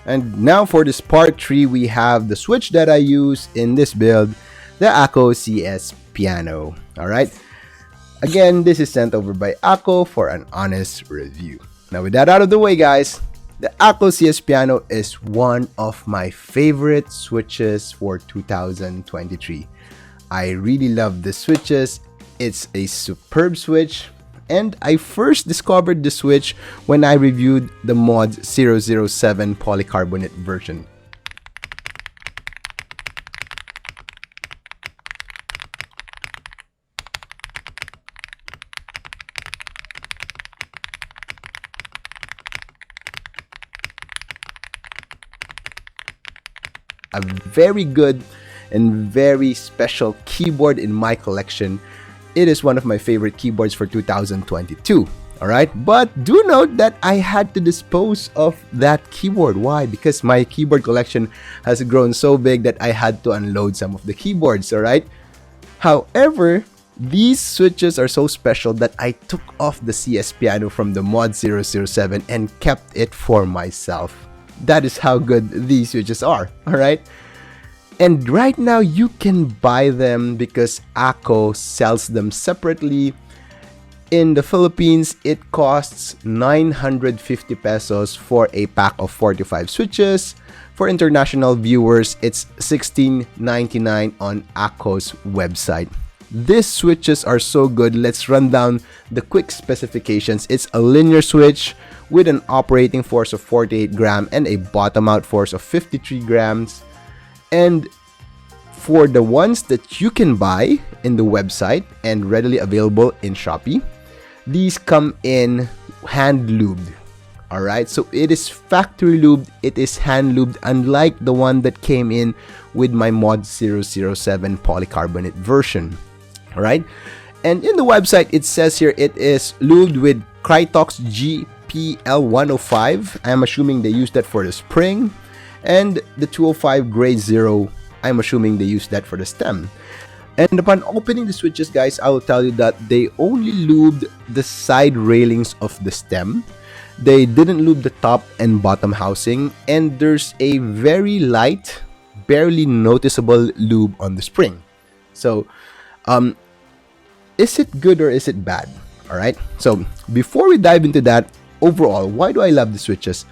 And now for this part 3, we have the switch that I use in this build, the Akko CS Piano. Alright, again, this is sent over by Akko for an honest review. Now with that out of the way, guys, the Akko CS Piano is one of my favorite switches for 2023. I really love the switches. It's a superb switch. And I first discovered the switch when I reviewed the mod 007 polycarbonate version. A very good and very special keyboard in my collection. It is one of my favorite keyboards for 2022. Alright, but do note that I had to dispose of that keyboard. Why? Because my keyboard collection has grown so big that I had to unload some of the keyboards. Alright, however, these switches are so special that I took off the CS Piano from the mod 007 and kept it for myself. That is how good these switches are. Alright, and right now you can buy them because Akko sells them separately. In the Philippines, it costs 950 pesos for a pack of 45 switches. For international viewers, it's 16.99 on Akko's website. These switches are so good. Let's run down the quick specifications. It's a linear switch with an operating force of 48 grams and a bottom out force of 53 grams. And for the ones that you can buy in the website and readily available in Shopee, these come in hand lubed. Alright, so it is factory lubed, it is hand lubed, unlike the one that came in with my mod 007 polycarbonate version. Alright, and in the website it says here it is lubed with Krytox GPL105. I'm assuming they use that for the spring, and the 205 grade 0, I'm assuming they use that for the stem. And upon opening the switches, guys, I will tell you that they only lubed the side railings of the stem. They didn't lube the top and bottom housing, and there's a very light, barely noticeable lube on the spring. So, is it good or is it bad? Alright, so before we dive into that, overall, why do I love the switches?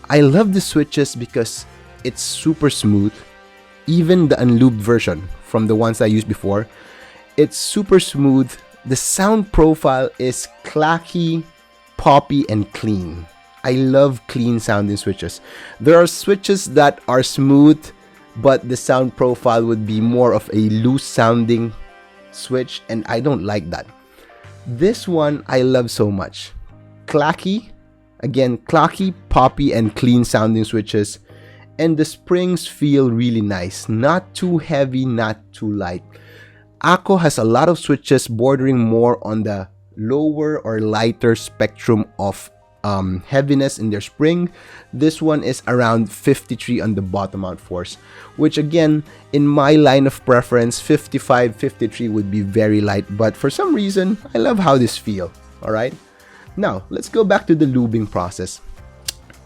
I love the switches because it's super smooth. Even the unlubed version from the ones I used before, it's super smooth. The sound profile is clacky, poppy, and clean. I love clean sounding switches. There are switches that are smooth, but the sound profile would be more of a loose sounding switch, and I don't like that. This one I love so much. Clacky, again, clacky, poppy, and clean sounding switches. And the springs feel really nice, not too heavy, not too light. Akko has a lot of switches bordering more on the lower or lighter spectrum of heaviness in their spring. This one is around 53 on the bottom out force, which again, in my line of preference, 55, 53 would be very light, but for some reason, I love how this feel. Alright, now let's go back to the lubing process.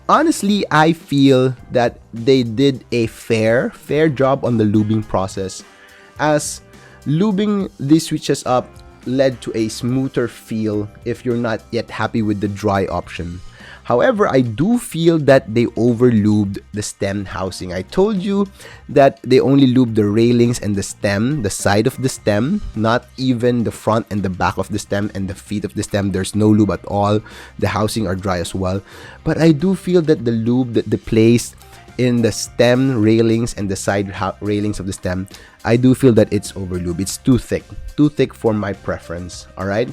Honestly, I feel that they did a fair job on the lubing process, as lubing these switches up led to a smoother feel if you're not yet happy with the dry option. However, I do feel that they over-lubed the stem housing. I told you that they only lubed the railings and the stem, the side of the stem, not even the front and the back of the stem and the feet of the stem. There's no lube at all. The housing are dry as well. But I do feel that the lube that they placed in the stem railings and the side railings of the stem, I do feel that it's over-lubed. It's too thick for my preference. Alright?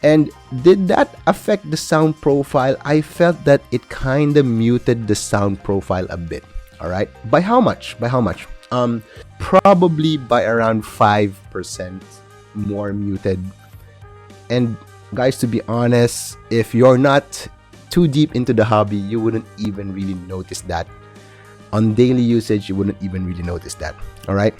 And did that affect the sound profile? I felt that it kind of muted the sound profile a bit. Alright? By how much? Probably by around 5% more muted. And guys, to be honest, if you're not too deep into the hobby, you wouldn't even really notice that. On daily usage, you wouldn't even really notice that. Alright?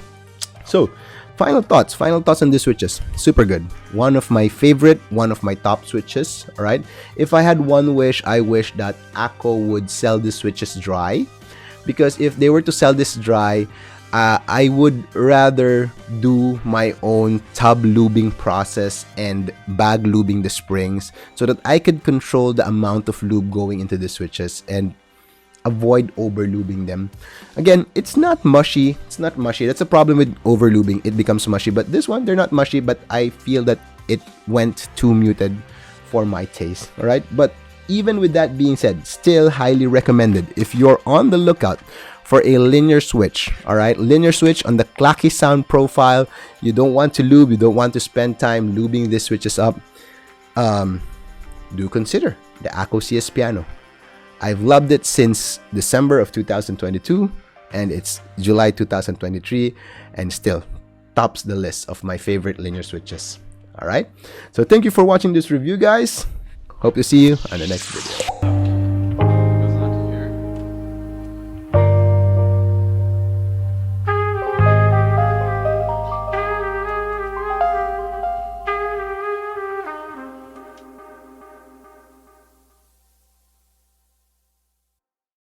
So, final thoughts on the switches. Super good. One of my favorite, one of my top switches. Alright? If I had one wish, I wish that Akko would sell the switches dry. because if they were to sell this dry, I would rather do my own tub lubing process and bag lubing the springs so that I could control the amount of lube going into the switches and avoid over lubing them. Again, it's not mushy. It's not mushy. That's a problem with over lubing. It becomes mushy. But this one, they're not mushy, but I feel that it went too muted for my taste. All right. But even with that being said, still highly recommended if you're on the lookout for a linear switch. All right, linear switch on the clacky sound profile. You don't want to lube, you don't want to spend time lubing these switches up. Do consider the Akko CS Piano. I've loved it since December of 2022, and it's July 2023, and still tops the list of my favorite linear switches. All right, so thank you for watching this review, guys. Hope to see you on the next video.